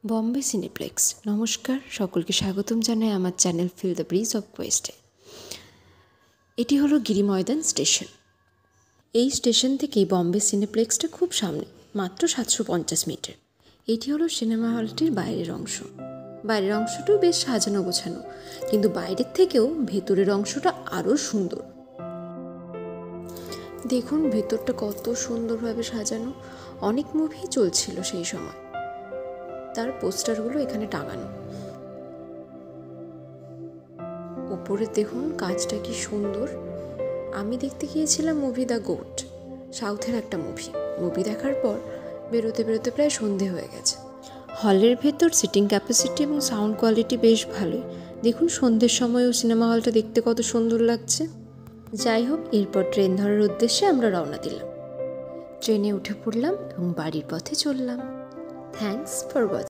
Bombay cineplex. নমস্কার, সকলকে স্বাগতম জানাই আমার channel Feel the Bridge of কোয়েস্টে। এটি হলো গিরিময়দান স্টেশন। এই স্টেশন থেকেই বম্বে সিনেপ্লেক্সটা খুব সামনে, মাত্র 750 মিটার। এটি হলো সিনেমা হলটির বাইরের অংশ। বাইরের অংশটাও বেশ সাজানো গোছানো, কিন্তু বাইরের থেকেও ভেতরের অংশটা আরও সুন্দর। দেখুন ভেতরটা কত সুন্দরভাবে সাজানো। অনেক মুভি চলছিল সেই সময়, তার পোস্টারগুলো এখানে টাঙানো। উপরে দেখুন কাজটা কি সুন্দর। আমি দেখতে গিয়েছিলাম মুভি দ্য গোট, সাউথের একটা মুভি দেখার পর বেরোতে বেরোতে প্রায় সন্ধে হয়ে গেছে। হলের ভেতর সিটিং ক্যাপাসিটি এবং সাউন্ড কোয়ালিটি বেশ ভালোই। দেখুন সন্ধ্যের সময়ও সিনেমা হলটা দেখতে কত সুন্দর লাগছে। যাই হোক, এরপর ট্রেন ধরার উদ্দেশ্যে আমরা রওনা দিলাম। ট্রেনে উঠে পড়লাম এবং বাড়ির পথে চললাম। Thanks for watching.